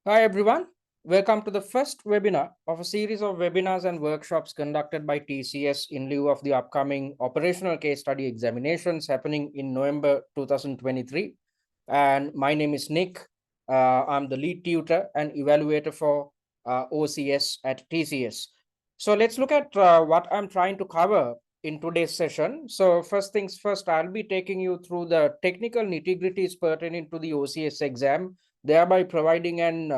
Hi everyone, welcome to the first webinar of a series of webinars and workshops conducted by TCS in lieu of the upcoming operational case study examinations happening in November 2023. And my name is Nick. I'm the lead tutor and evaluator for OCS at TCS. So let's look at what I'm trying to cover in today's session. So first things first, I'll be taking you through the technical nitty-gritties pertaining to the OCS exam, thereby providing an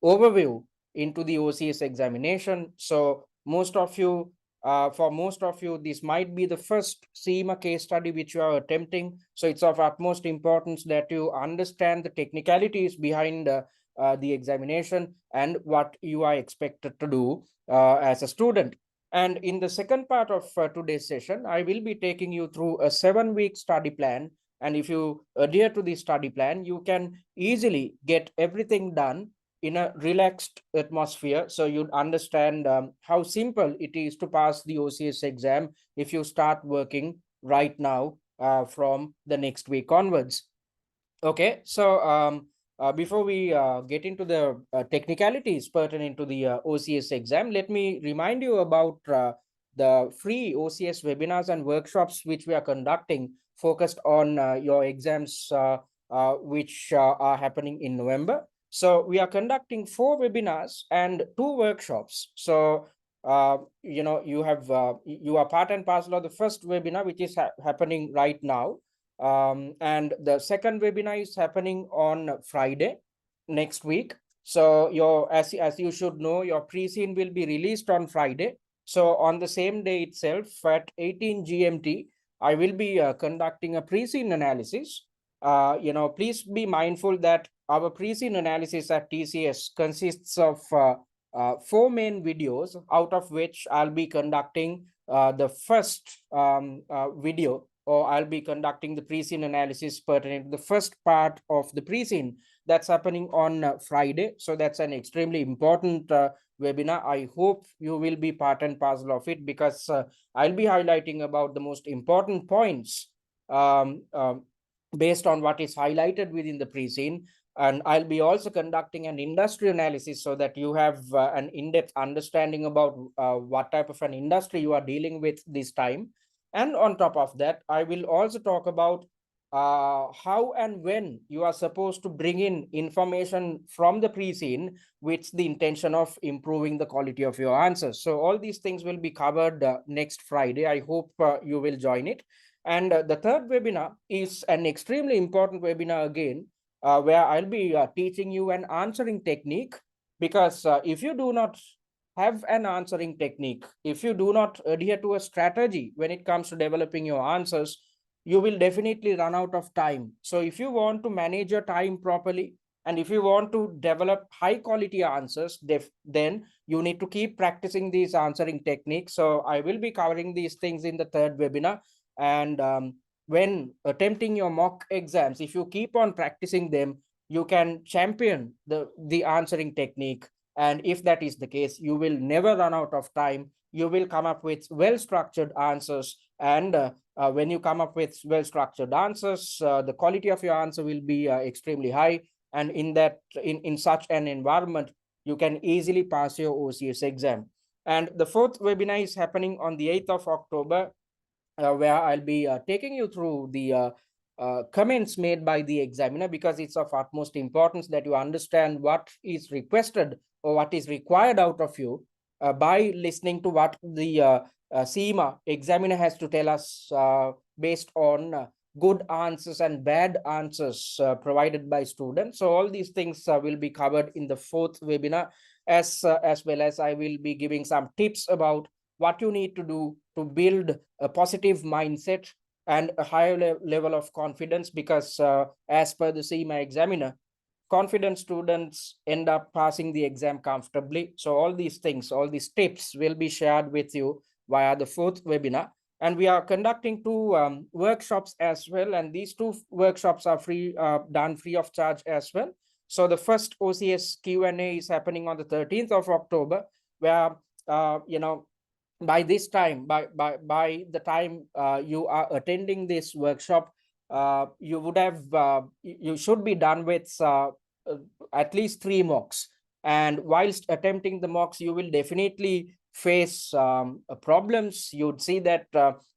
overview into the OCS examination. So for most of you, this might be the first CIMA case study which you are attempting. So it's of utmost importance that you understand the technicalities behind the examination and what you are expected to do as a student. And in the second part of today's session, I will be taking you through a 7-week study plan. And if you adhere to the study plan, you can easily get everything done in a relaxed atmosphere. So you'd understand how simple it is to pass the OCS exam if you start working right now from the next week onwards. Okay, so before we get into the technicalities pertaining to the OCS exam, let me remind you about the free OCS webinars and workshops which we are conducting focused on your exams which are happening in November. So we are conducting 4 webinars and 2 workshops. So you are part and parcel of the first webinar which is happening right now, and the second webinar is happening on Friday next week. So your as you should know, your pre-scene will be released on Friday. So on the same day itself at 18 GMT, I will be conducting a pre-scene analysis. Please be mindful that our pre-scene analysis at TCS consists of 4 main videos, out of which I'll be conducting the first video, or I'll be conducting the pre-scene analysis pertaining to the first part of the pre-scene that's happening on Friday. So that's an extremely important webinar. I hope you will be part and parcel of it, because I'll be highlighting about the most important points um, um, based on what is highlighted within the pre-scene. And I'll be also conducting an industry analysis so that you have an in-depth understanding about what type of an industry you are dealing with this time. And on top of that, I will also talk about how and when you are supposed to bring in information from the pre-scene with the intention of improving the quality of your answers. So all these things will be covered next Friday. I hope you will join it. And the third webinar is an extremely important webinar again, where I'll be teaching you an answering technique. Because if you do not have an answering technique, if you do not adhere to a strategy when it comes to developing your answers, you will definitely run out of time. So if you want to manage your time properly, and if you want to develop high quality answers, then you need to keep practicing these answering techniques. So I will be covering these things in the third webinar. And when attempting your mock exams, if you keep on practicing them, you can champion the answering technique. And if that is the case, you will never run out of time. You will come up with well structured answers. And when you come up with well structured answers, the quality of your answer will be extremely high. And in such an environment, you can easily pass your OCS exam. And the fourth webinar is happening on the 8th of October, where I'll be taking you through the comments made by the examiner, because it's of utmost importance that you understand what is requested or what is required out of you by listening to what the CIMA examiner has to tell us based on good answers and bad answers provided by students. So all these things will be covered in the fourth webinar, as well as I will be giving some tips about what you need to do to build a positive mindset and a higher level of confidence. Because as per the CIMA examiner, confident students end up passing the exam comfortably. So all these things, all these tips will be shared with you via the fourth webinar. And we are conducting 2 workshops as well. And these 2 workshops are done free of charge as well. So the first OCS Q&A is happening on the 13th of October, where by this time, by the time you are attending this workshop, you should be done with at least 3 mocks. And whilst attempting the mocks, you will definitely face problems. You'd see that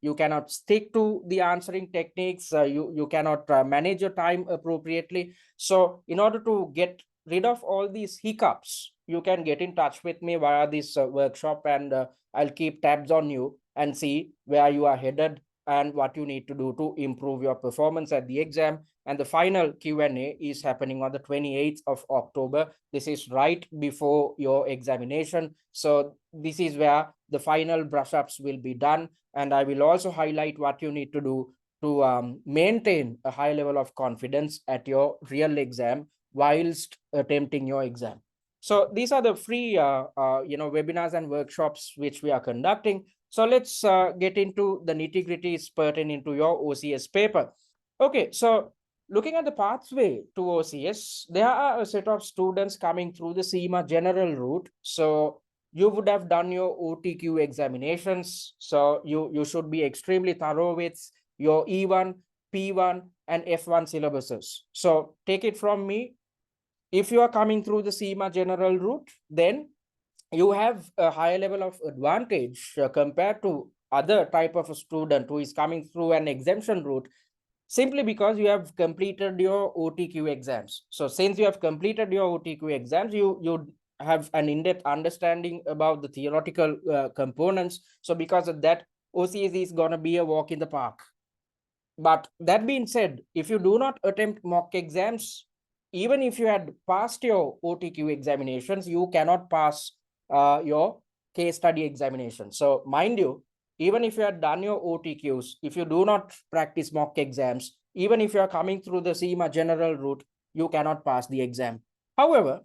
you cannot stick to the answering techniques. You cannot manage your time appropriately. So in order to get rid of all these hiccups, you can get in touch with me via this workshop, and I'll keep tabs on you and see where you are headed and what you need to do to improve your performance at the exam. And the final Q&A is happening on the 28th of October. This is right before your examination. So this is where the final brush-ups will be done. And I will also highlight what you need to do to maintain a high level of confidence at your real exam whilst attempting your exam. So these are the free webinars and workshops which we are conducting. So let's get into the nitty-gritties pertaining to your OCS paper. Okay, so looking at the pathway to OCS, there are a set of students coming through the CIMA general route. So you would have done your OTQ examinations. So you should be extremely thorough with your E1, P1, and F1 syllabuses. So take it from me, if you are coming through the CIMA general route, then you have a higher level of advantage compared to other type of a student who is coming through an exemption route, simply because you have completed your OTQ exams. So since you have completed your OTQ exams, you have an in-depth understanding about the theoretical components. So because of that, OCS is going to be a walk in the park. But that being said, if you do not attempt mock exams, even if you had passed your OTQ examinations, you cannot pass your case study examination. So mind you, even if you had done your OTQs, if you do not practice mock exams, even if you are coming through the CIMA general route, you cannot pass the exam. However,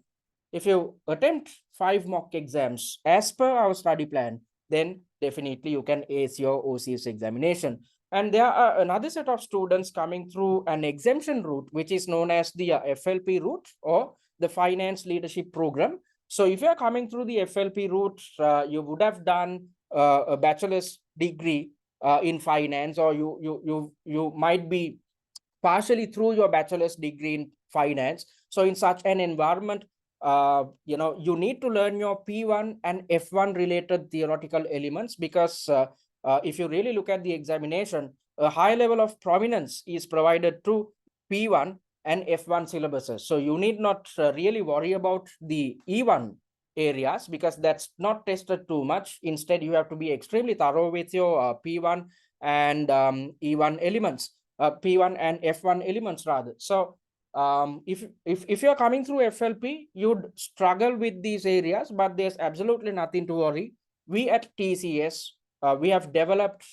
if you attempt 5 mock exams as per our study plan, then definitely you can ace your OCS examination. And there are another set of students coming through an exemption route, which is known as the FLP route, or the Finance Leadership Program. So if you are coming through the FLP route, you would have done a bachelor's degree in finance, or you might be partially through your bachelor's degree in finance. So in such an environment, you need to learn your P1 and F1 related theoretical elements, because if you really look at the examination, a high level of prominence is provided to P1 and F1 syllabuses. So you need not really worry about the E1 areas, because that's not tested too much. Instead, you have to be extremely thorough with your P1 and E1 elements, P1 and F1 elements rather. So if you're coming through FLP, you'd struggle with these areas, but there's absolutely nothing to worry. We at TCS, we have developed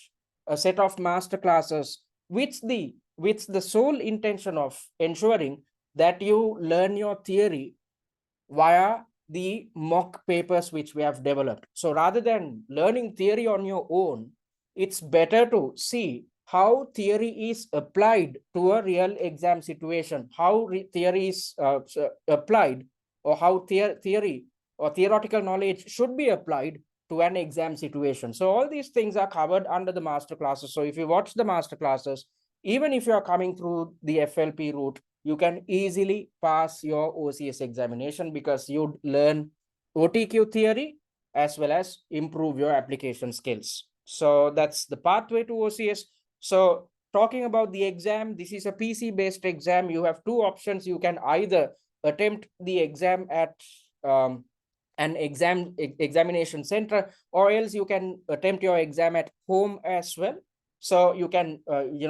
a set of master classes with the sole intention of ensuring that you learn your theory via the mock papers which we have developed. So rather than learning theory on your own, it's better to see how theory is applied to a real exam situation, how theory is applied, or how theory or theoretical knowledge should be applied to an exam situation. So all these things are covered under the master classes. So if you watch the master classes, even if you are coming through the FLP route, you can easily pass your OCS examination, because you'd learn OTQ theory as well as improve your application skills. So that's the pathway to OCS. So talking about the exam, this is a PC-based exam. You have two options. You can either attempt the exam at an examination center, or else you can attempt your exam at home as well. So you can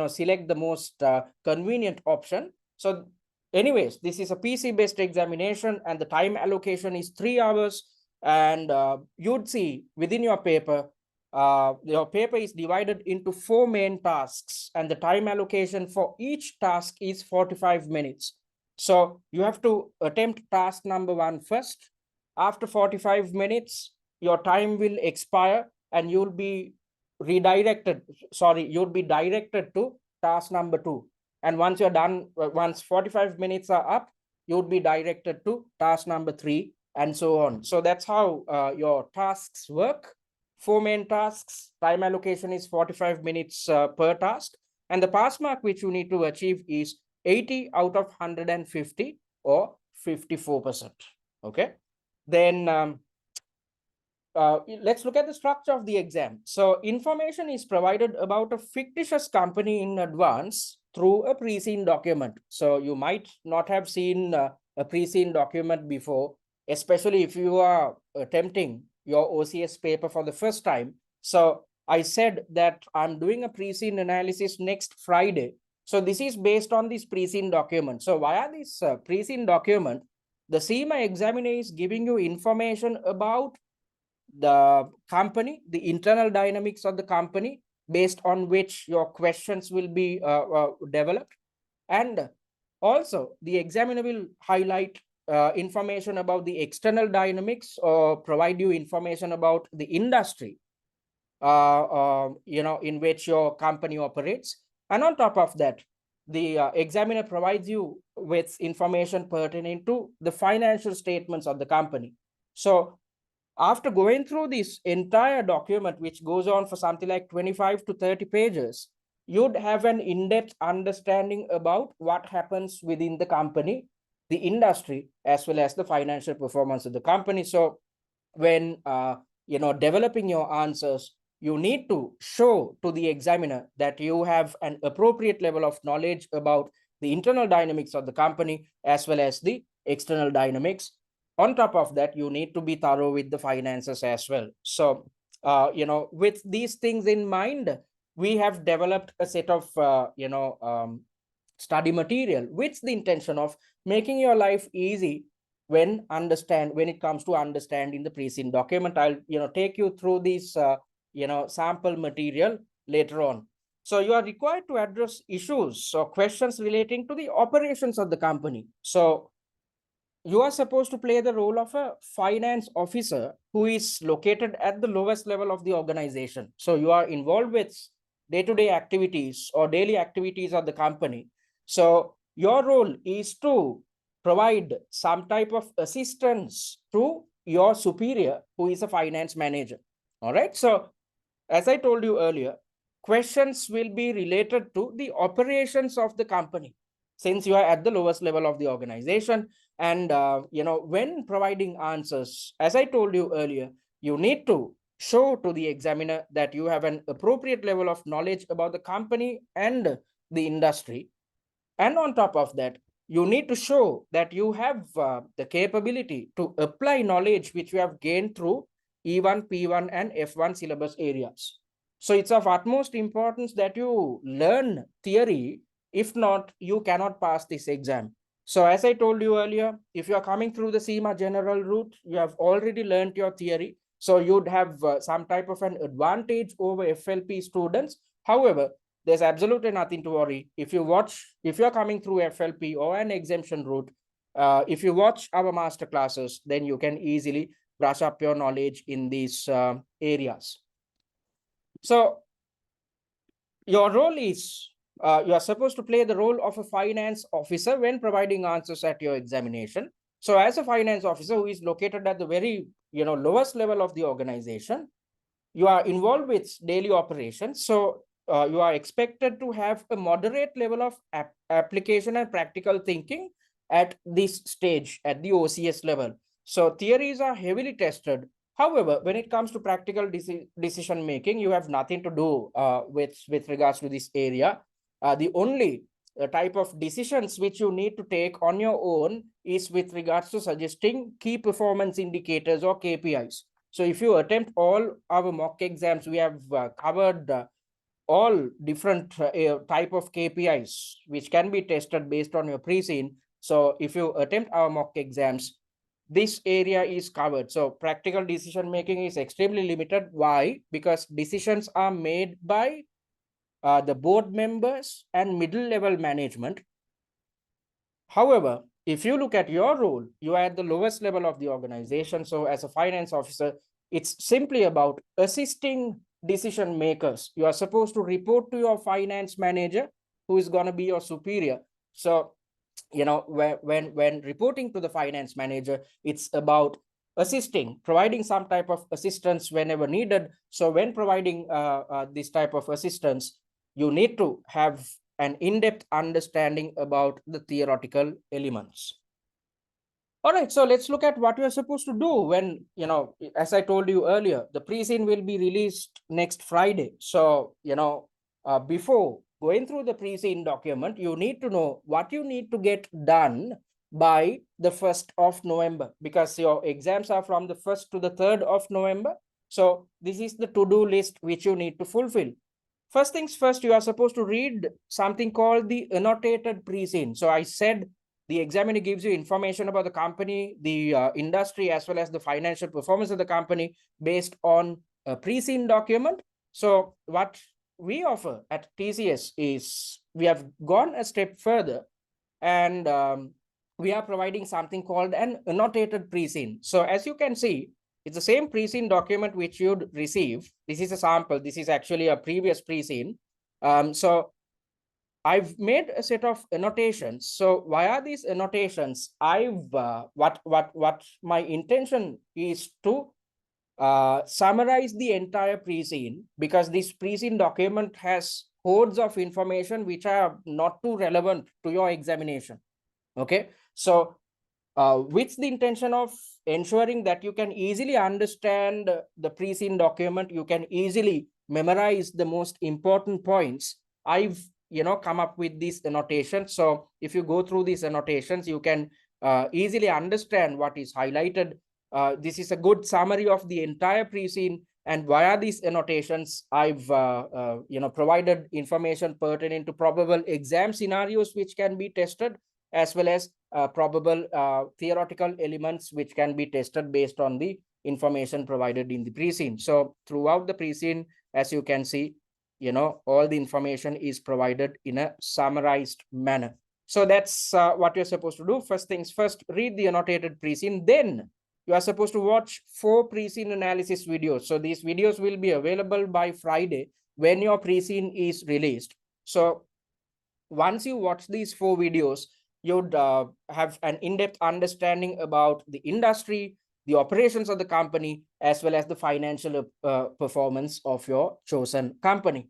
select the most convenient option. So anyways, this is a PC-based examination, and the time allocation is 3 hours. And you'd see within your paper is divided into 4 main tasks, and the time allocation for each task is 45 minutes. So you have to attempt task number 1 first. After 45 minutes, your time will expire and you'll be directed to task number 2. And once you're done, once 45 minutes are up, you'll be directed to task number 3, and so on. So that's how your tasks work. 4 main tasks, time allocation is 45 minutes per task, and the pass mark which you need to achieve is 80 out of 150, or 54%. Okay. Then let's look at the structure of the exam. So information is provided about a fictitious company in advance through a pre-seen document. So you might not have seen a pre-seen document before, especially if you are attempting your OCS paper for the first time. So I said that I'm doing a pre-seen analysis next Friday. So this is based on this pre-seen document. So via this pre-seen document, the CIMA examiner is giving you information about the company, the internal dynamics of the company, based on which your questions will be developed. And also, the examiner will highlight information about the external dynamics or provide you information about the industry, in which your company operates. And on top of that, the examiner provides you with information pertaining to the financial statements of the company. So after going through this entire document, which goes on for something like 25 to 30 pages, you'd have an in-depth understanding about what happens within the company, the industry, as well as the financial performance of the company. So when developing your answers, you need to show to the examiner that you have an appropriate level of knowledge about the internal dynamics of the company as well as the external dynamics. On top of that, you need to be thorough with the finances as well. So with these things in mind, we have developed a set of study material with the intention of making your life easy when it comes to understanding the pre-seen document. I'll take you through this sample material later on. So you are required to address issues or questions relating to the operations of the company. So you are supposed to play the role of a finance officer who is located at the lowest level of the organization. So you are involved with day-to-day activities or daily activities of the company. So your role is to provide some type of assistance to your superior, who is a finance manager. All right. So as I told you earlier, questions will be related to the operations of the company, since you are at the lowest level of the organization. And when providing answers, as I told you earlier, you need to show to the examiner that you have an appropriate level of knowledge about the company and the industry. And on top of that, you need to show that you have the capability to apply knowledge which you have gained through E1, P1, and F1 syllabus areas. So it's of utmost importance that you learn theory. If not, you cannot pass this exam. So as I told you earlier, if you are coming through the CIMA general route, you have already learned your theory. So you'd have some type of an advantage over FLP students. However, there's absolutely nothing to worry. If you're coming through FLP or an exemption route, if you watch our master classes, then you can easily brush up your knowledge in these areas. So your role is, you are supposed to play the role of a finance officer when providing answers at your examination. So as a finance officer who is located at the very lowest level of the organization, you are involved with daily operations. So you are expected to have a moderate level of application and practical thinking at this stage, at the OCS level. So theories are heavily tested. However, when it comes to practical decision making, you have nothing to do with regards to this area. The only type of decisions which you need to take on your own is with regards to suggesting key performance indicators or KPIs. So if you attempt all our mock exams, we have covered all different type of KPIs which can be tested based on your pre-seen. So if you attempt our mock exams, this area is covered. So practical decision making is extremely limited. Why? Because decisions are made by the board members and middle level management. However, if you look at your role, you are at the lowest level of the organization. So as a finance officer, it's simply about assisting decision makers. You are supposed to report to your finance manager, who is going to be your superior. So when reporting to the finance manager, it's about assisting, providing some type of assistance whenever needed. So when providing this type of assistance, you need to have an in-depth understanding about the theoretical elements. All right, so let's look at what you're supposed to do when, as I told you earlier, the pre-scene will be released next Friday. So, before going through the pre-scene document, you need to know what you need to get done by the 1st of November, because your exams are from the 1st to the 3rd of November. So this is the to-do list which you need to fulfill. First things first, you are supposed to read something called the annotated pre-scene. So I said the examiner gives you information about the company, the industry, as well as the financial performance of the company based on a pre-scene document. So what we offer at TCS is we have gone a step further, and we are providing something called an annotated pre-scene. So as you can see, it's the same pre-scene document which you'd receive. This is a sample. This is actually a previous pre-scene. So I've made a set of annotations. So why are these annotations? What my intention is to summarize the entire pre-scene, because this pre-scene document has hordes of information which are not too relevant to your examination. Okay, so with the intention of ensuring that you can easily understand the pre-scene document, you can easily memorize the most important points, I've come up with these annotations. So if you go through these annotations, you can easily understand what is highlighted. This is a good summary of the entire pre-scene, and via these annotations, I've provided information pertaining to probable exam scenarios which can be tested, as well as probable theoretical elements which can be tested based on the information provided in the pre-scene. So throughout the pre-scene, as you can see, all the information is provided in a summarized manner. So that's what you're supposed to do. First things first, read the annotated pre-scene. Then you are supposed to watch 4 pre-scene analysis videos. So these videos will be available by Friday when your pre-scene is released. So once you watch these 4 videos, you'd have an in-depth understanding about the industry, the operations of the company, as well as the financial performance of your chosen company.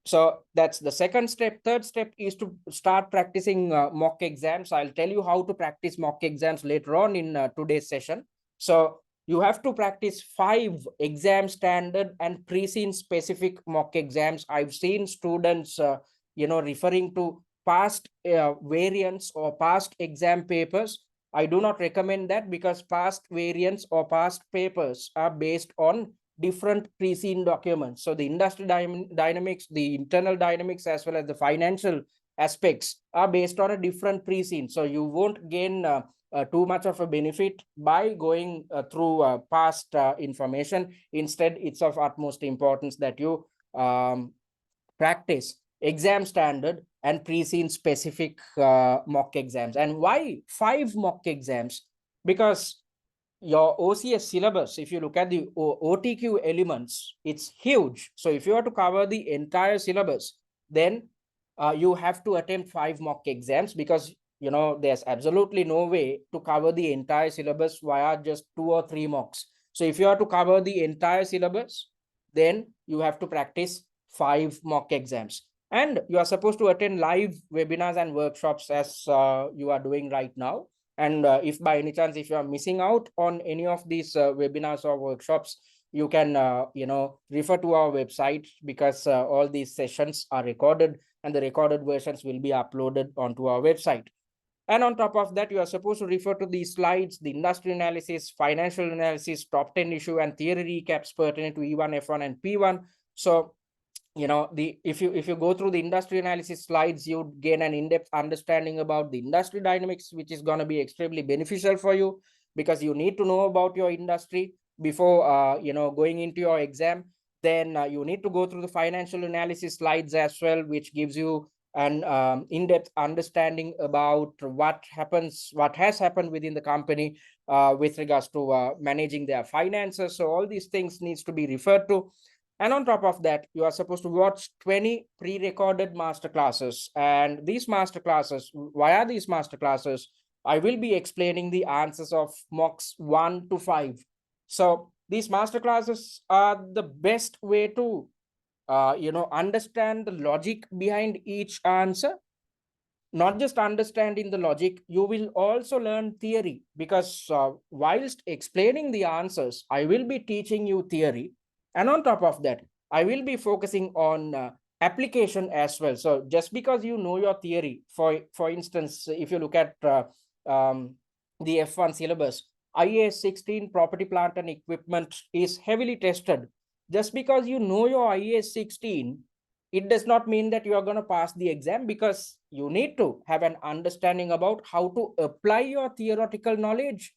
So that's the second step. Third step is to start practicing mock exams. I'll tell you how to practice mock exams later on in today's session. So you have to practice 5 exam standard and pre-scene specific mock exams. I've seen students, referring to past variants or past exam papers. I do not recommend that, because past variants or past papers are based on different pre-scene documents. So the industry dynamics, the internal dynamics, as well as the financial aspects are based on a different pre-scene. So you won't gain too much of a benefit by going through past information. Instead, it's of utmost importance that you practice exam standard and pre-scene specific mock exams. And why 5 mock exams? Because your OCS syllabus, if you look at the OTQ elements, it's huge. So if you are to cover the entire syllabus, then you have to attempt 5 mock exams, because there's absolutely no way to cover the entire syllabus via just 2 or 3 mocks. So if you are to cover the entire syllabus, then you have to practice 5 mock exams. And you are supposed to attend live webinars and workshops as you are doing right now. And if by any chance, if you are missing out on any of these webinars or workshops, you can refer to our website, because all these sessions are recorded, and the recorded versions will be uploaded onto our website. And on top of that, you are supposed to refer to the slides, the industry analysis, financial analysis, top 10 issue, and theory recaps pertaining to E1, F1, and P1. So if you go through the industry analysis slides, you gain an in-depth understanding about the industry dynamics, which is going to be extremely beneficial for you, because you need to know about your industry before going into your exam. Then you need to go through the financial analysis slides as well, which gives you an in-depth understanding about what has happened within the company with regards to managing their finances. So all these things needs to be referred to. And on top of that, you are supposed to watch 20 pre-recorded masterclasses. And these masterclasses, via these masterclasses, I will be explaining the answers of mocks 1 to 5. So these masterclasses are the best way to, understand the logic behind each answer. not just understanding the logic, you will also learn theory, because whilst explaining the answers, I will be teaching you theory. And on top of that, I will be focusing on application as well. So just because you know your theory, for instance, if you look at um, the F1 syllabus, IAS 16 property, plant and equipment is heavily tested. Just because you know your IAS 16, it does not mean that you are going to pass the exam, because you need to have an understanding about how to apply your theoretical knowledge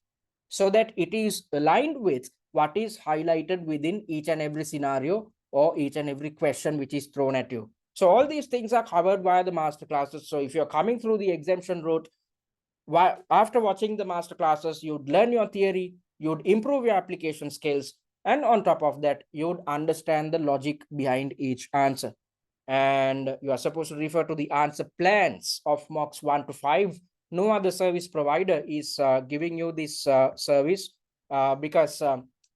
so that it is aligned with what is highlighted within each and every scenario or each and every question which is thrown at you. So all these things are covered via the master classes. So if you're coming through the exemption route, after watching the master classes, you'd learn your theory, you'd improve your application skills, and on top of that, you'd understand the logic behind each answer. And you are supposed to refer to the answer plans of mocks 1 to 5. No other service provider is giving you this service, because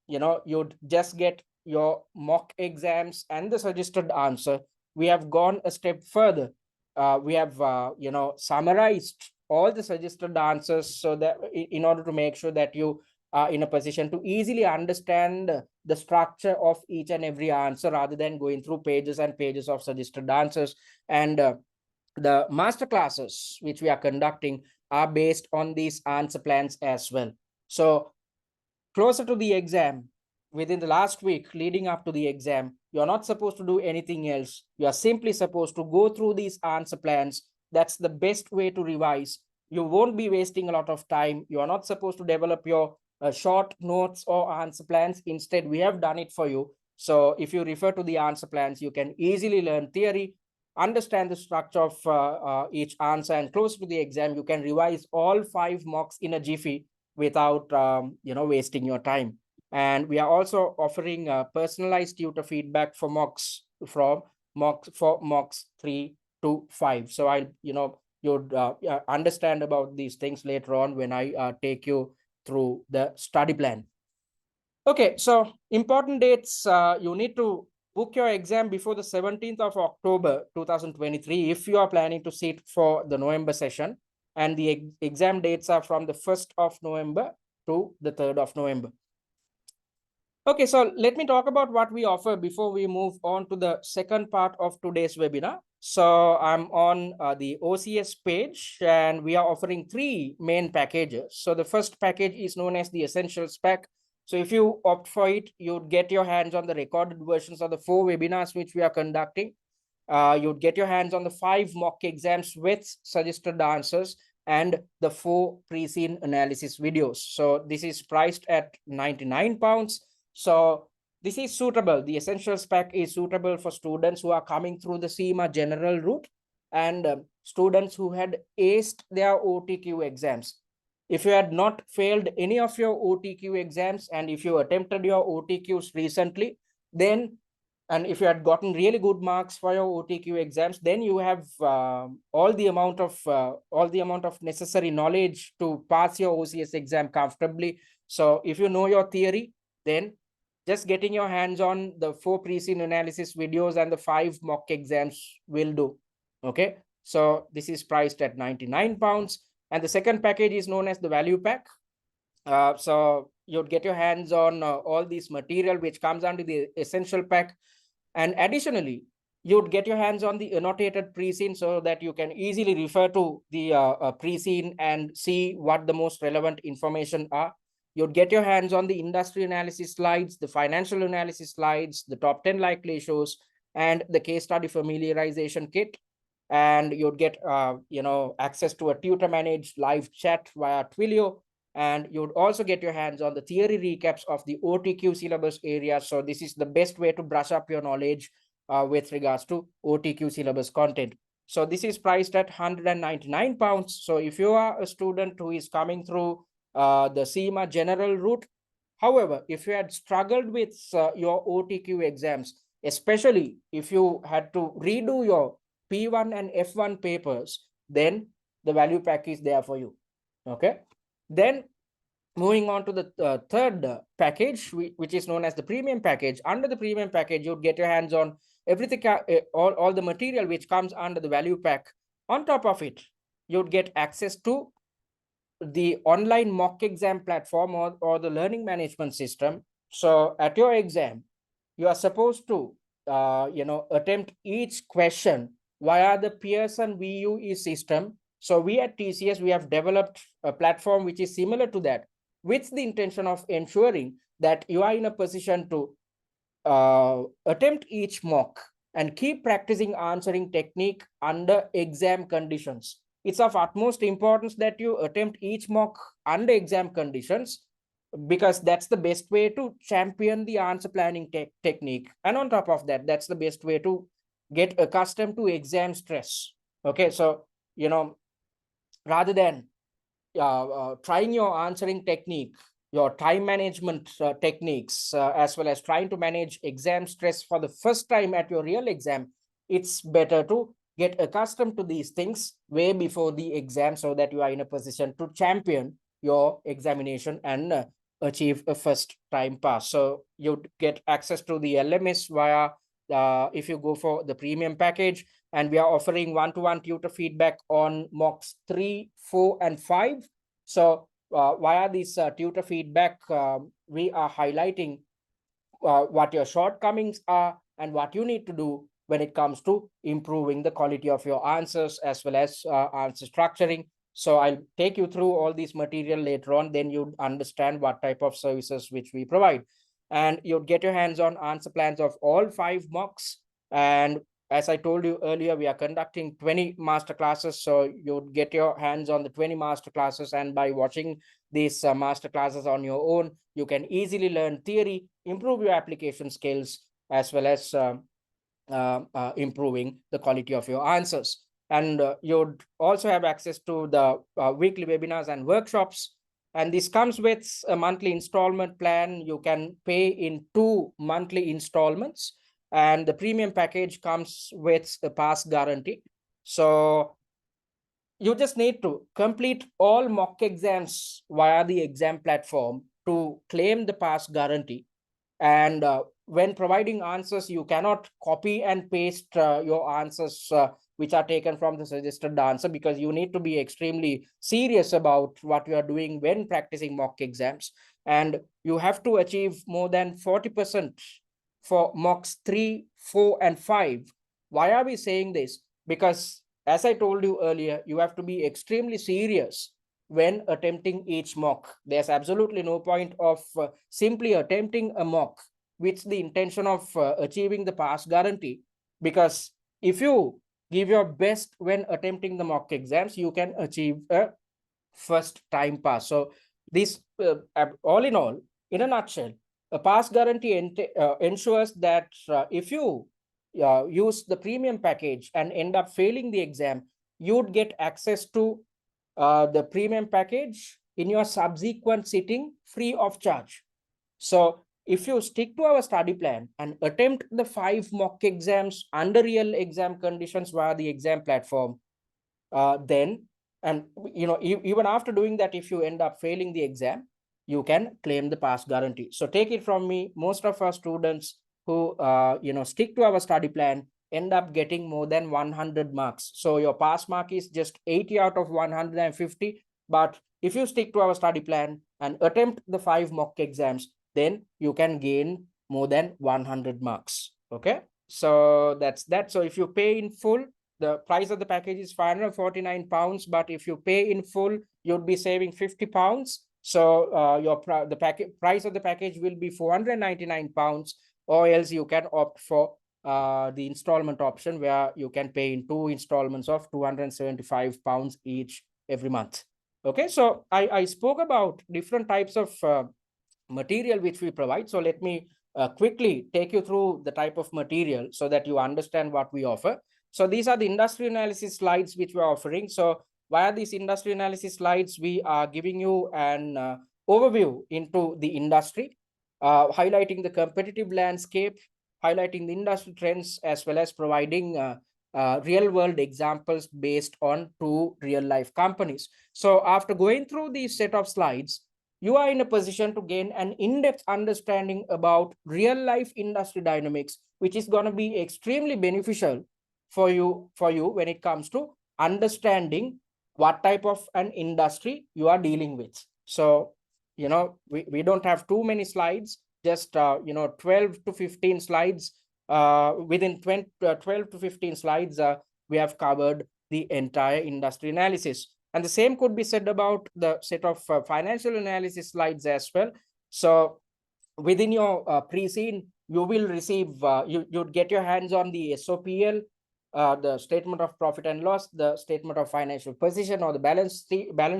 you'd just get your mock exams and the suggested answer. We have gone a step further. We have summarized all the suggested answers, so that in order to make sure that you are in a position to easily understand the structure of each and every answer, rather than going through pages and pages of suggested answers. And the master classes which we are conducting are based on these answer plans as well. So closer to the exam, within the last week leading up to the exam, you're not supposed to do anything else. You are simply supposed to go through these answer plans. That's the best way to revise. You won't be wasting a lot of time. You are not supposed to develop your short notes or answer plans. Instead, we have done it for you. So if you refer to the answer plans, you can easily learn theory, understand the structure of each answer, and close to the exam, you can revise all 5 mocks in a jiffy without wasting your time. And we are also offering personalized tutor feedback for mocks, for mocks 3 to 5. So I you'd understand about these things later on when I take you through the study plan. Okay, so important dates. You need to book your exam before the 17th of October 2023 if you are planning to sit for the November session. And the exam dates are from the 1st of November to the 3rd of November. Okay, so let me talk about what we offer before we move on to the second part of today's webinar. So I'm on the OCS page, and we are offering 3 main packages. So the first package is known as the Essentials Pack. So if you opt for it, you'd get your hands on the recorded versions of the 4 webinars which we are conducting. You'd get your hands on the 5 mock exams with suggested answers and the 4 pre-scene analysis videos. So this is priced at £99. So this is suitable. The Essentials Pack is suitable for students who are coming through the CIMA general route, and students who had aced their OTQ exams. If you had not failed any of your OTQ exams, and if you attempted your OTQs recently, then, and if you had gotten really good marks for your OTQ exams, then you have all the amount of necessary knowledge to pass your OCS exam comfortably. So if you know your theory, then just getting your hands on the 4 pre-scene analysis videos and the 5 mock exams will do. Okay, so this is priced at £99. And the second package is known as the value pack. So you'd get your hands on all this material which comes under the essential pack. And additionally, you'd get your hands on the annotated pre-scene, so that you can easily refer to the pre-scene and see what the most relevant information are. You'd get your hands on the industry analysis slides, the financial analysis slides, the top 10 likely shows, and the case study familiarization kit. And you'd get access to a tutor managed live chat via Twilio. And you'd also get your hands on the theory recaps of the OTQ syllabus area. So this is the best way to brush up your knowledge with regards to OTQ syllabus content. So this is priced at £199. So if you are a student who is coming through the CIMA general route, however, if you had struggled with your OTQ exams, especially if you had to redo your P1 and F1 papers, then the value pack is there for you. Okay. Then moving on to the third package, which is known as the premium package. Under the premium package, you'd get your hands on everything, all the material which comes under the value pack. On top of it, you'd get access to the online mock exam platform or the learning management system. So at your exam, you are supposed to attempt each question via the Pearson VUE system. So we at TCS, we have developed a platform which is similar to that, with the intention of ensuring that you are in a position to attempt each mock and keep practicing answering technique under exam conditions. It's of utmost importance that you attempt each mock under exam conditions, because that's the best way to champion the answer planning technique. And on top of that, that's the best way to get accustomed to exam stress. Okay, so, rather than trying your answering technique, your time management techniques, as well as trying to manage exam stress for the first time at your real exam, it's better to get accustomed to these things way before the exam, so that you are in a position to champion your examination and achieve a first time pass. So you get access to the LMS via if you go for the premium package, and we are offering one-to-one tutor feedback on mocks 3, 4, and 5. So via this tutor feedback, we are highlighting what your shortcomings are and what you need to do when it comes to improving the quality of your answers, as well as answer structuring. So I'll take you through all these material later on, then you'd understand what type of services which we provide. And you'd get your hands on answer plans of all 5 mocks. And as I told you earlier, we are conducting 20 master classes. So you'd get your hands on the 20 master classes. And by watching these master classes on your own, you can easily learn theory, improve your application skills, as well as improving the quality of your answers. And you'd also have access to the weekly webinars and workshops. And this comes with a monthly installment plan. You can pay in 2 monthly installments. And the premium package comes with a pass guarantee. So you just need to complete all mock exams via the exam platform to claim the pass guarantee. And when providing answers, you cannot copy and paste your answers which are taken from the suggested answer, because you need to be extremely serious about what you are doing when practicing mock exams. And you have to achieve more than 40% for mocks 3, 4, and 5. Why are we saying this? Because as I told you earlier, you have to be extremely serious when attempting each mock. There's absolutely no point of simply attempting a mock with the intention of achieving the pass guarantee, because if you give your best when attempting the mock exams, you can achieve a first time pass. So this all in all, in a nutshell, a pass guarantee ensures that if you use the premium package and end up failing the exam, you'd get access to the premium package in your subsequent sitting free of charge. So if you stick to our study plan and attempt the 5 mock exams under real exam conditions via the exam platform, then, and even after doing that, if you end up failing the exam, you can claim the pass guarantee. So take it from me, most of our students who stick to our study plan end up getting more than 100 marks. So your pass mark is just 80 out of 150. But if you stick to our study plan and attempt the 5 mock exams, then you can gain more than 100 marks. Okay, so that's that. So if you pay in full, the price of the package is £549, but if you pay in full, you'll be saving £50. So the price of the package will be £499, or else you can opt for the installment option, where you can pay in 2 installments of £275 each every month. Okay, so I spoke about different types of material which we provide. So let me quickly take you through the type of material so that you understand what we offer. So these are the industry analysis slides which we're offering. So via these industry analysis slides, we are giving you an overview into the industry, highlighting the competitive landscape, highlighting the industry trends, as well as providing real world examples based on 2 real life companies. So after going through these set of slides, you are in a position to gain an in-depth understanding about real life industry dynamics, which is going to be extremely beneficial for you when it comes to understanding what type of an industry you are dealing with. So, we don't have too many slides, just, 12 to 15 slides. Within 12 to 15 slides, we have covered the entire industry analysis. And the same could be said about the set of financial analysis slides as well. So within your pre-scene, you will receive, you'd get your hands on the SOPL, the statement of profit and loss, the statement of financial position or the balance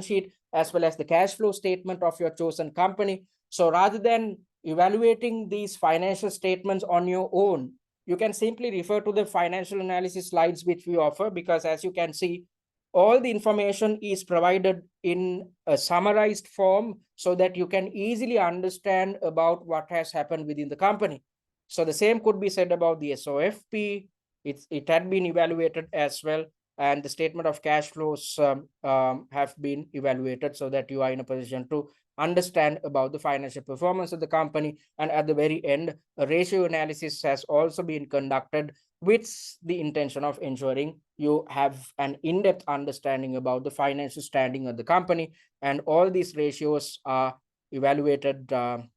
sheet, as well as the cash flow statement of your chosen company. So rather than evaluating these financial statements on your own, you can simply refer to the financial analysis slides which we offer, because as you can see, all the information is provided in a summarized form so that you can easily understand about what has happened within the company. So the same could be said about the SOFP. It had been evaluated as well, and the statement of cash flows have been evaluated so that you are in a position to understand about the financial performance of the company. And at the very end, a ratio analysis has also been conducted with the intention of ensuring you have an in-depth understanding about the financial standing of the company. And all these ratios are evaluated in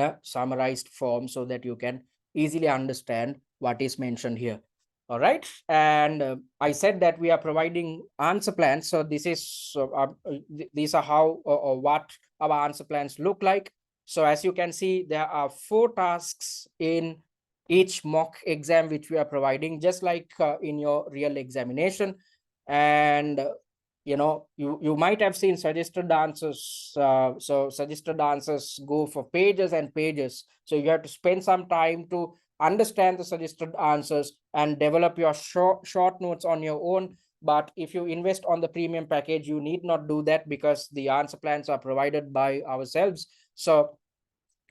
a summarized form so that you can easily understand what is mentioned here. All right. And I said that we are providing answer plans. So this is these are how or what our answer plans look like. So as you can see, there are 4 tasks in each mock exam which we are providing, just like in your real examination. And you might have seen suggested answers. So suggested answers go for pages and pages. So you have to spend some time to understand the suggested answers and develop your short notes on your own. But if you invest on the premium package, you need not do that, because the answer plans are provided by ourselves. So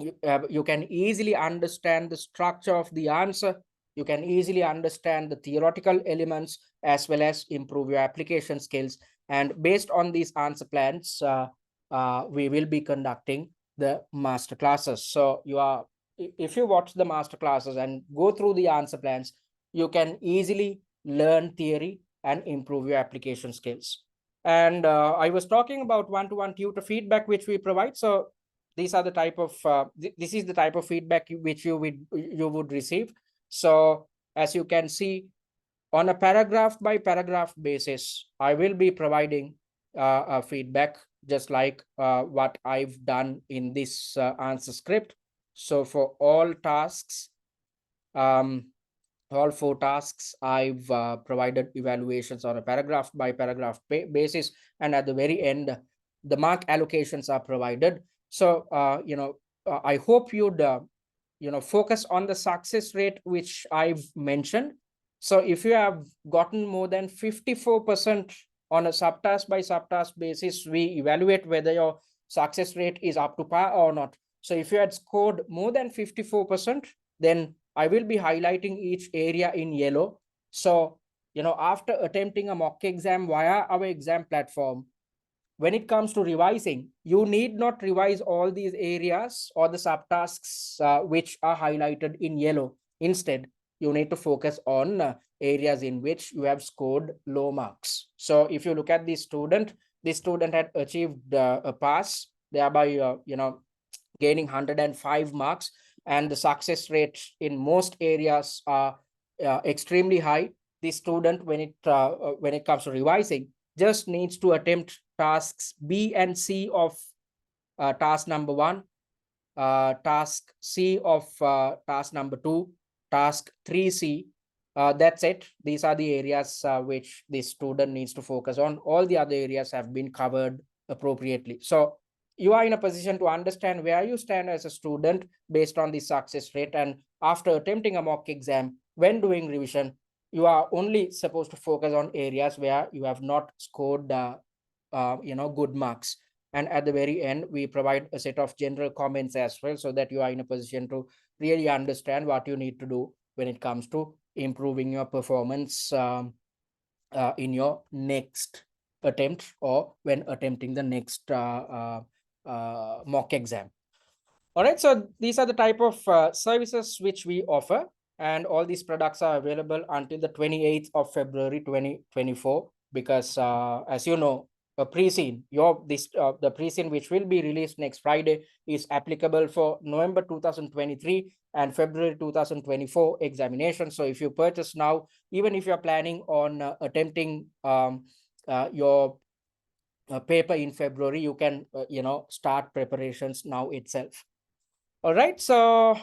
you can easily understand the structure of the answer. You can easily understand the theoretical elements, as well as improve your application skills. And based on these answer plans, we will be conducting the master classes. So if you watch the master classes and go through the answer plans, you can easily learn theory and improve your application skills. And I was talking about one-to-one tutor feedback which we provide. So these are the type of this is the type of feedback which you would receive. So as you can see, on a paragraph by paragraph basis, I will be providing a feedback, just like what I've done in this answer script. So for all tasks, all 4 tasks, I've provided evaluations on a paragraph by paragraph basis. And at the very end, the mark allocations are provided. So, I hope you'd, focus on the success rate, which I've mentioned. So if you have gotten more than 54% on a subtask by subtask basis, we evaluate whether your success rate is up to par or not. So if you had scored more than 54%, then I will be highlighting each area in yellow. So, after attempting a mock exam via our exam platform, when it comes to revising, you need not revise all these areas or the subtasks which are highlighted in yellow. Instead, you need to focus on areas in which you have scored low marks. So if you look at this student had achieved a pass, thereby, gaining 105 marks, and the success rate in most areas are extremely high. The student, when it comes to revising, just needs to attempt tasks B and C of task number 1, task C of task number 2, task 3C. That's it. These are the areas which the student needs to focus on. All the other areas have been covered appropriately. So you are in a position to understand where you stand as a student based on the success rate. And after attempting a mock exam, when doing revision, you are only supposed to focus on areas where you have not scored good marks. And at the very end, we provide a set of general comments as well, so that you are in a position to really understand what you need to do when it comes to improving your performance in your next attempt, or when attempting the next mock exam. All right, so these are the type of services which we offer, and all these products are available until the 28th of February 2024. because as you know, a pre-scene, the pre-scene which will be released next Friday is applicable for November 2023 and February 2024 examination. So if you purchase now, even if you're planning on attempting your paper in February, you can start preparations now itself. All right, so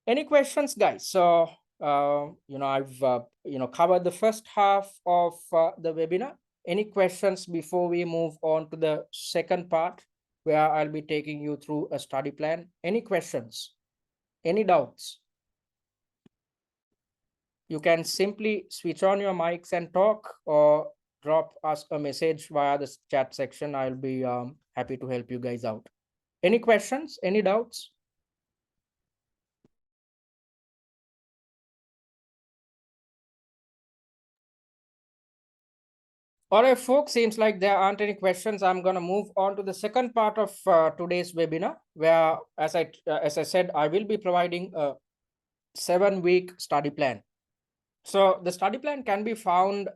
any questions, guys? So I've covered the first half of the webinar. Any questions before we move on to the second part, where I'll be taking you through a study plan? Any questions? Any doubts? You can simply switch on your mics and talk, or drop us a message via the chat section. I'll be happy to help you guys out. Any questions? Any doubts? All right, folks, seems like there aren't any questions. I'm going to move on to the second part of today's webinar, where, as I said, I will be providing a 7-week study plan. So the study plan can be found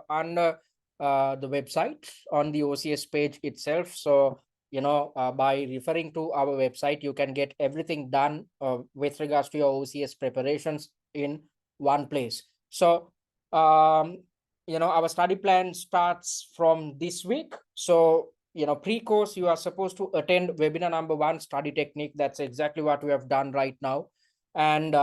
under the website on the OCS page itself. So, by referring to our website, you can get everything done with regards to your OCS preparations in one place. So, our study plan starts from this week. So, pre-course, you are supposed to attend webinar number 1, study technique. That's exactly what we have done right now. And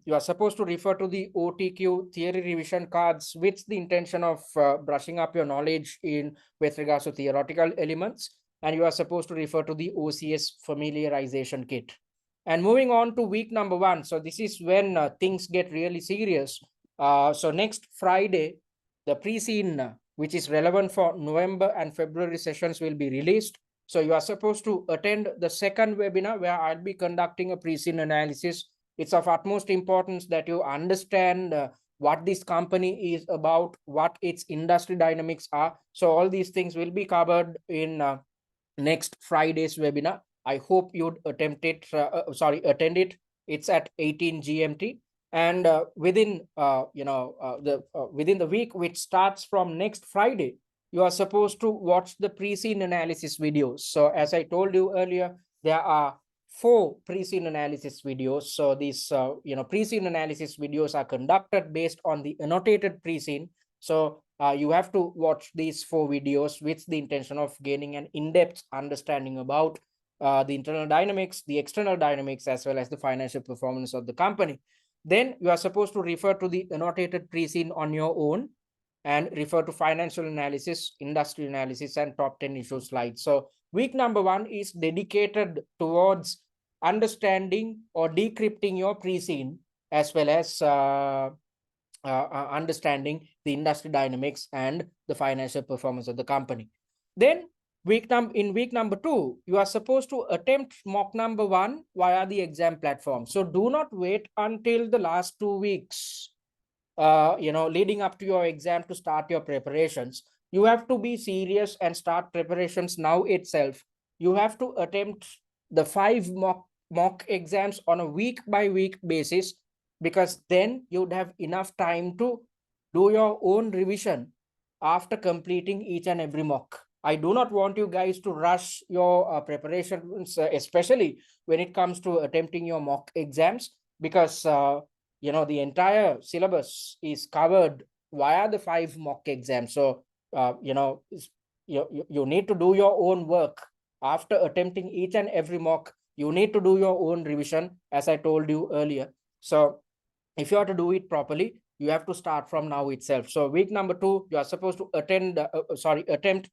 you are supposed to refer to the OTQ theory revision cards with the intention of brushing up your knowledge with regards to theoretical elements. And you are supposed to refer to the OCS familiarization kit. And moving on to week number 1. So this is when things get really serious. So next Friday, the pre-scene, which is relevant for November and February sessions, will be released. So you are supposed to attend the second webinar, where I'll be conducting a pre-scene analysis. It's of utmost importance that you understand what this company is about, what its industry dynamics are. So all these things will be covered in next Friday's webinar. I hope you'd attend it. It's at 18 GMT. And within the week, which starts from next Friday, you are supposed to watch the pre-scene analysis videos. So as I told you earlier, there are 4 pre-scene analysis videos. So these pre-scene analysis videos are conducted based on the annotated pre-scene. So you have to watch these 4 videos with the intention of gaining an in-depth understanding about the internal dynamics, the external dynamics, as well as the financial performance of the company. Then you are supposed to refer to the annotated pre-scene on your own and refer to financial analysis, industry analysis, and top 10 issue slides. So week number 1 is dedicated towards understanding or decrypting your pre-scene, as well as understanding the industry dynamics and the financial performance of the company. Then in week number 2, you are supposed to attempt mock number 1 via the exam platform. So do not wait until the last 2 weeks leading up to your exam to start your preparations. You have to be serious and start preparations now itself. You have to attempt the 5 mock exams on a week-by-week basis, because then you'd have enough time to do your own revision after completing each and every mock. I do not want you guys to rush your preparations, especially when it comes to attempting your mock exams, because the entire syllabus is covered via the 5 mock exams. So you need to do your own work after attempting each and every mock. You need to do your own revision, as I told you earlier. So if you are to do it properly, you have to start from now itself. So week number 2, you are supposed to attempt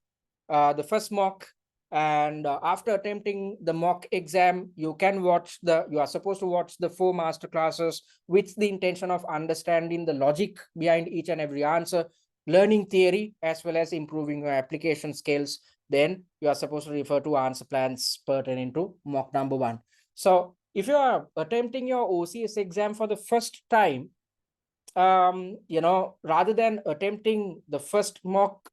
the first mock. And after attempting the mock exam, you are supposed to watch the 4 master classes with the intention of understanding the logic behind each and every answer, learning theory, as well as improving your application skills. Then you are supposed to refer to answer plans pertaining to mock number 1. So if you are attempting your OCS exam for the first time, rather than attempting the first mock,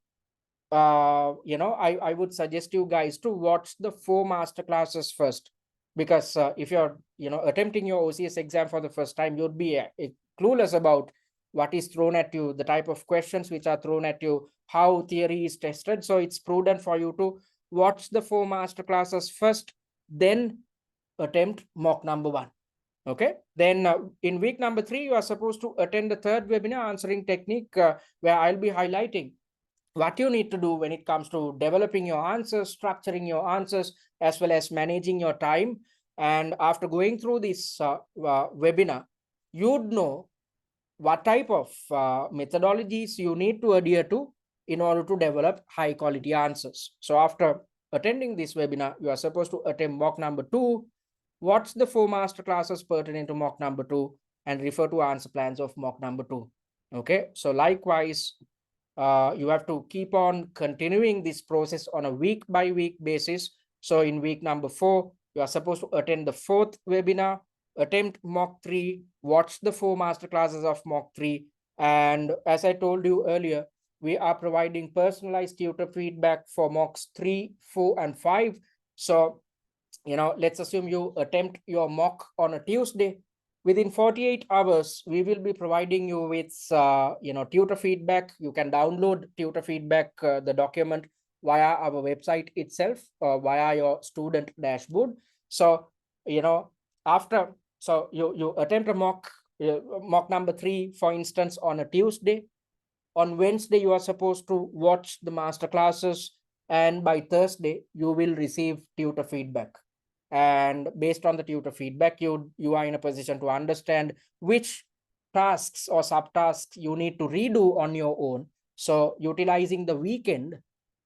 I would suggest you guys to watch the 4 master classes first, because if you're attempting your OCS exam for the first time, you'd be clueless about what is thrown at you, the type of questions which are thrown at you, how theory is tested. So it's prudent for you to watch the 4 master classes first, then attempt mock number 1. Okay, then in week number 3, you are supposed to attend the third webinar, answering technique, where I'll be highlighting what you need to do when it comes to developing your answers, structuring your answers, as well as managing your time. And after going through this webinar, you'd know what type of methodologies you need to adhere to in order to develop high quality answers. So after attending this webinar, you are supposed to attempt mock number 2, watch the 4 master classes pertinent to mock number 2, and refer to answer plans of mock number 2. Okay, so likewise, you have to keep on continuing this process on a week by week basis. So in week number 4, you are supposed to attend the 4th webinar, attempt mock 3, watch the 4 master classes of mock 3. And as I told you earlier, we are providing personalized tutor feedback for mocks 3, 4, and 5. So, let's assume you attempt your mock on a Tuesday. Within 48 hours, we will be providing you with, tutor feedback. You can download tutor feedback, the document, via our website itself, via your student dashboard. So, after, so you attempt a mock number 3, for instance, on a Tuesday. On Wednesday, you are supposed to watch the master classes, and by Thursday, you will receive tutor feedback. And based on the tutor feedback, you are in a position to understand which tasks or subtasks you need to redo on your own. So utilizing the weekend,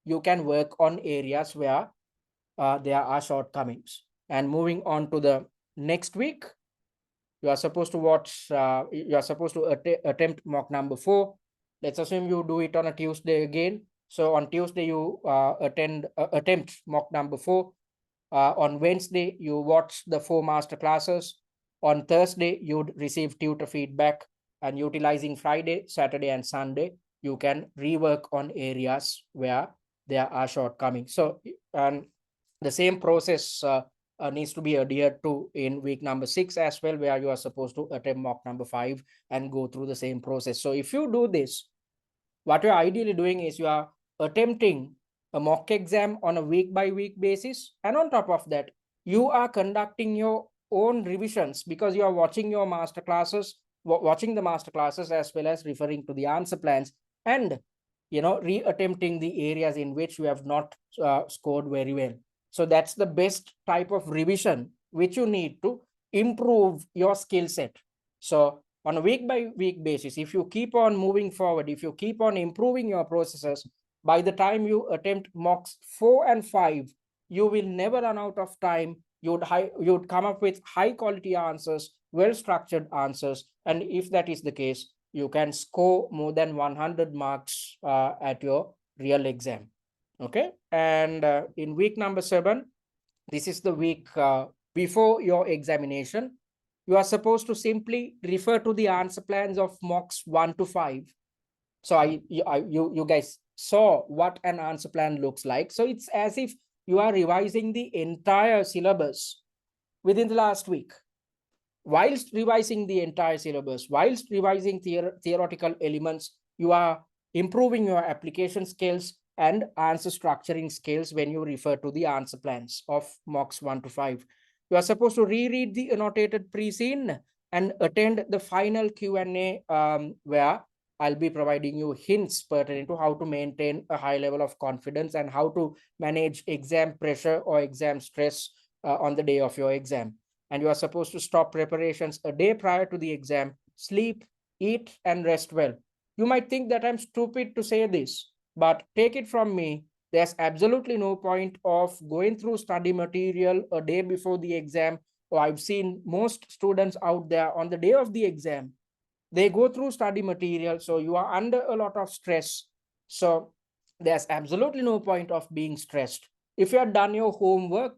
you can work on areas where there are shortcomings. And moving on to the next week, you are supposed to attempt mock number 4. Let's assume you do it on a Tuesday again. So on Tuesday, you attempt mock number 4. On Wednesday, you watch the 4 master classes. On Thursday, you'd receive tutor feedback. And utilizing Friday, Saturday, and Sunday, you can rework on areas where there are shortcomings. So, and the same process needs to be adhered to in week number 6 as well, where you are supposed to attempt mock number 5 and go through the same process. So if you do this, what you're ideally doing is you are attempting a mock exam on a week by week basis. And on top of that, you are conducting your own revisions, because you are watching your master classes, watching the master classes, as well as referring to the answer plans, and re-attempting the areas in which you have not scored very well. So that's the best type of revision which you need to improve your skill set. So on a week by week basis, if you keep on moving forward, if you keep on improving your processes, by the time you attempt mocks 4 and 5, you will never run out of time. You'd come up with high quality answers, well structured answers. And if that is the case, you can score more than 100 marks at your real exam. Okay. And in week number 7, this is the week before your examination. You are supposed to simply refer to the answer plans of mocks 1 to 5. So you guys saw what an answer plan looks like. So it's as if you are revising the entire syllabus within the last week. Whilst revising the entire syllabus, whilst revising theoretical elements, you are improving your application skills and answer structuring skills when you refer to the answer plans of mocks 1 to 5. You are supposed to reread the annotated pre-scene and attend the final Q&A, where I'll be providing you hints pertaining to how to maintain a high level of confidence and how to manage exam pressure or exam stress on the day of your exam. And you are supposed to stop preparations a day prior to the exam, sleep, eat, and rest well. You might think that I'm stupid to say this, but take it from me, there's absolutely no point of going through study material a day before the exam. Or I've seen most students out there on the day of the exam, they go through study material, so you are under a lot of stress. So there's absolutely no point of being stressed if you have done your homework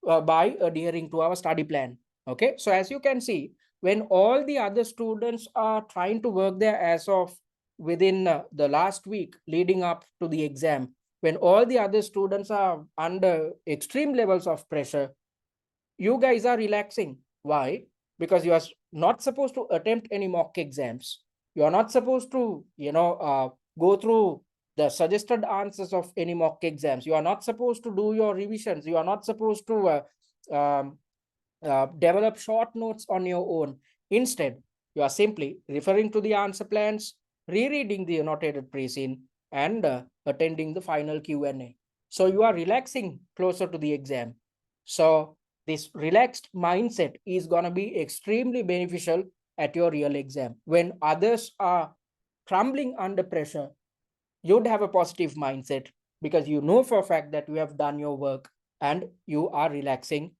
by adhering to our study plan. Okay, so as you can see, when all the other students are trying to work their ass off within the last week leading up to the exam, when all the other students are under extreme levels of pressure, you guys are relaxing. Why? Because you are not supposed to attempt any mock exams. You are not supposed to, go through the suggested answers of any mock exams. You are not supposed to do your revisions. You are not supposed to develop short notes on your own. Instead, you are simply referring to the answer plans, rereading the annotated pre-scene, and attending the final Q&A. So you are relaxing closer to the exam. So this relaxed mindset is going to be extremely beneficial at your real exam. When others are crumbling under pressure, you'd have a positive mindset because you know for a fact that you have done your work and you are relaxing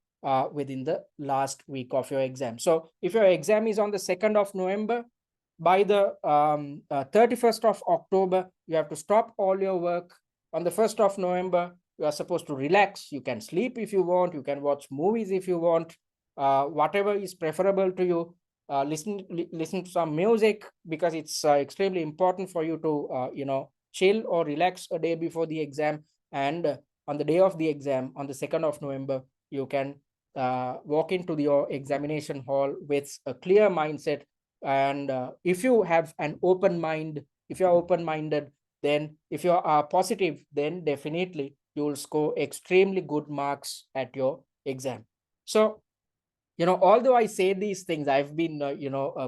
within the last week of your exam. So if your exam is on the 2nd of November, by the 31st of October, you have to stop all your work. On the 1st of November, you are supposed to relax. You can sleep if you want. You can watch movies if you want. Whatever is preferable to you. Listen to some music because it's extremely important for you to, chill or relax a day before the exam. And on the day of the exam, on the 2nd of November, you can walk into your examination hall with a clear mindset. And if you have an open mind, if you're open-minded, then if you are positive, then definitely you will score extremely good marks at your exam. So, although I say these things, I've been,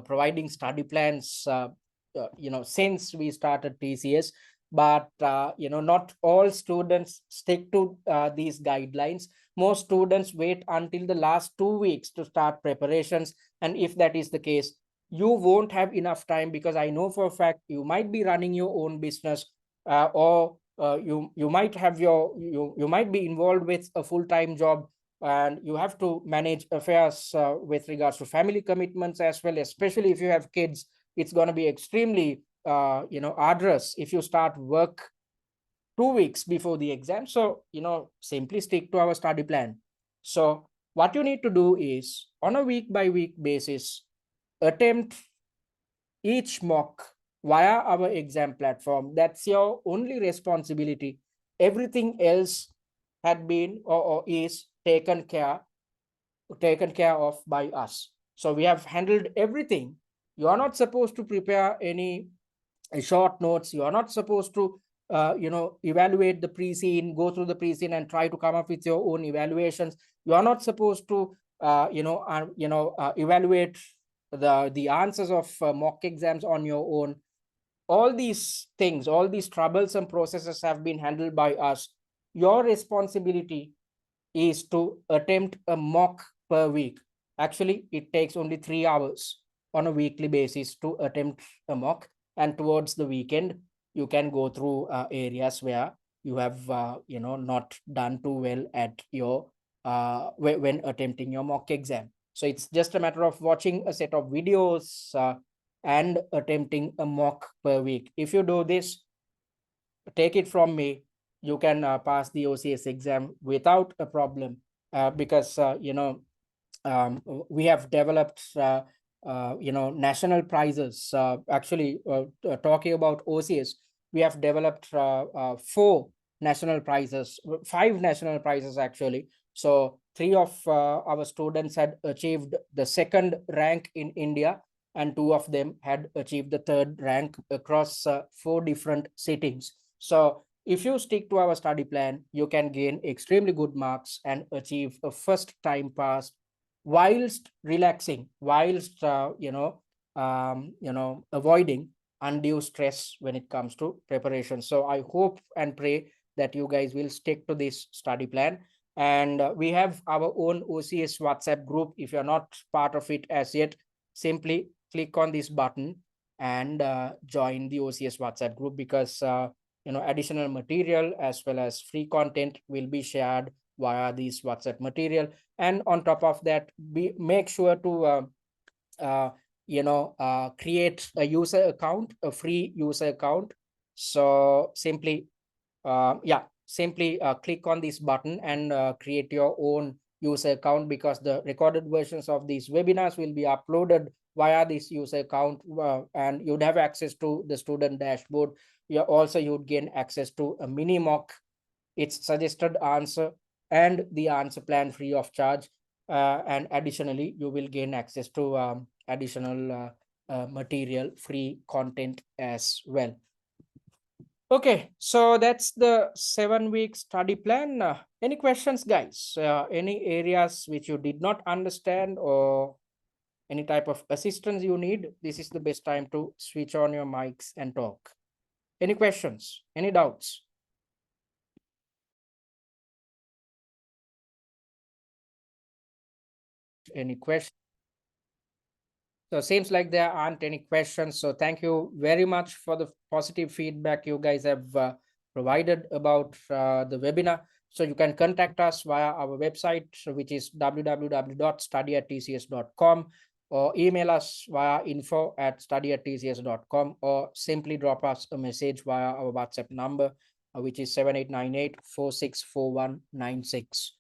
providing study plans, since we started TCS, but, not all students stick to these guidelines. Most students wait until the last 2 weeks to start preparations. And if that is the case, you won't have enough time, because I know for a fact you might be running your own business, or you might have you might be involved with a full-time job, and you have to manage affairs with regards to family commitments as well. Especially if you have kids, it's going to be extremely arduous if you start work 2 weeks before the exam. So simply stick to our study plan. So what you need to do is, on a week by week basis, attempt each mock via our exam platform. That's your only responsibility. Everything else had been or is taken care of by us. So we have handled everything. You are not supposed to prepare any short notes. You are not supposed to evaluate the pre-scene, go through the pre-scene and try to come up with your own evaluations. You are not supposed to evaluate the answers of mock exams on your own. All these things, all these troublesome processes have been handled by us. Your responsibility is to attempt a mock per week. Actually, it takes only 3 hours on a weekly basis to attempt a mock. And towards the weekend, you can go through areas where you have not done too well at your when attempting your mock exam. So it's just a matter of watching a set of videos and attempting a mock per week. If you do this, take it from me, you can pass the OCS exam without a problem, because we have developed national prizes. Actually, talking about OCS, we have developed 4 national prizes, 5 national prizes actually. So 3 of our students had achieved the 2nd rank in India, and 2 of them had achieved the 3rd rank across 4 different sittings. So if you stick to our study plan, you can gain extremely good marks and achieve a first time pass whilst relaxing, whilst avoiding undue stress when it comes to preparation. So I hope and pray that you guys will stick to this study plan. And we have our own OCS WhatsApp group. If you're not part of it as yet, simply click on this button and join the OCS WhatsApp group, because additional material as well as free content will be shared via this WhatsApp material. And on top of that, make sure to create a user account, a free user account. So simply click on this button and create your own user account, because the recorded versions of these webinars will be uploaded via this user account, and you'd have access to the student dashboard. You'd gain access to a mini mock, its suggested answer, and the answer plan free of charge. And additionally, you will gain access to additional material, free content as well. Okay, so that's the 7-week study plan. Any questions, guys? Any areas which you did not understand or any type of assistance you need? This is the best time to switch on your mics and talk. Any questions? Any doubts? Any questions? So seems like there aren't any questions. So thank you very much for the positive feedback you guys have provided about the webinar. So you can contact us via our website, which is www.study@tcs.com, or email us via info@study@tcs.com, or simply drop us a message via our WhatsApp number, which is 7898464196.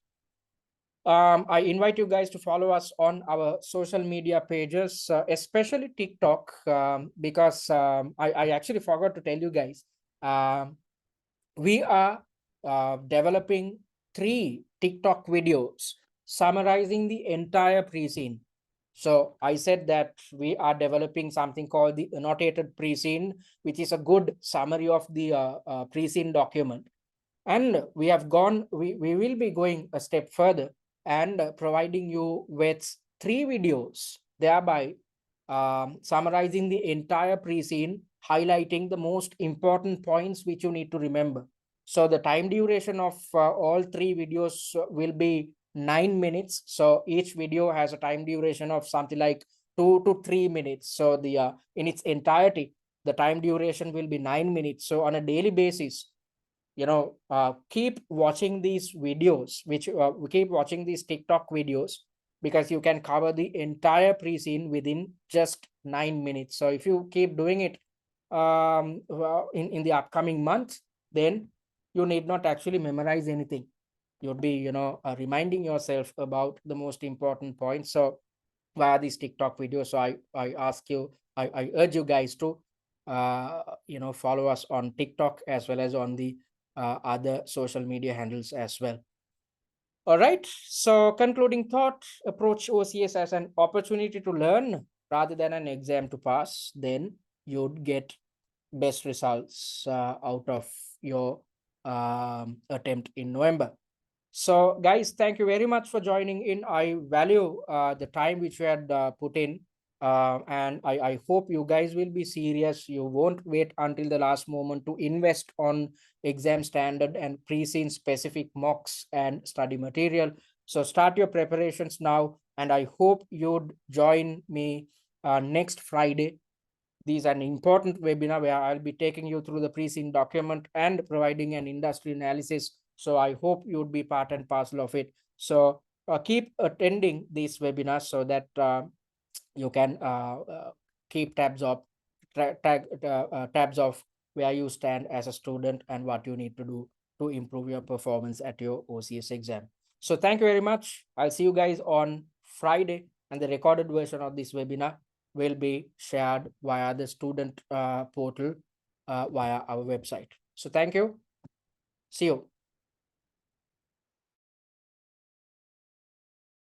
I invite you guys to follow us on our social media pages, especially TikTok, because I actually forgot to tell you guys, we are developing 3 TikTok videos summarizing the entire pre-scene. So I said that we are developing something called the annotated pre-scene, which is a good summary of the pre-scene document. And we will be going a step further and providing you with 3 videos, thereby summarizing the entire pre-scene, highlighting the most important points which you need to remember. So the time duration of all 3 videos will be 9 minutes. So each video has a time duration of something like 2 to 3 minutes. So the in its entirety, the time duration will be 9 minutes. So on a daily basis, keep watching these videos, we keep watching these TikTok videos, because you can cover the entire pre-scene within just 9 minutes. So if you keep doing it in the upcoming month, then you need not actually memorize anything. You'll be reminding yourself about the most important points. So via these TikTok videos, so I urge you guys to follow us on TikTok as well as on the other social media handles as well. All right. So concluding thought, approach OCS as an opportunity to learn rather than an exam to pass. Then you'd get best results out of your attempt in November. So guys, thank you very much for joining in. I value the time which you had put in, and I hope you guys will be serious. You won't wait until the last moment to invest on exam standard and pre-scene specific mocks and study material. So start your preparations now, and I hope you'd join me next Friday. This is an important webinar where I'll be taking you through the pre-scene document and providing an industry analysis. So I hope you'd be part and parcel of it. So keep attending these webinars so that you can keep tabs of tabs of where you stand as a student and what you need to do to improve your performance at your OCS exam. So thank you very much. I'll see you guys on Friday, and the recorded version of this webinar will be shared via the student portal via our website. So thank you. See you.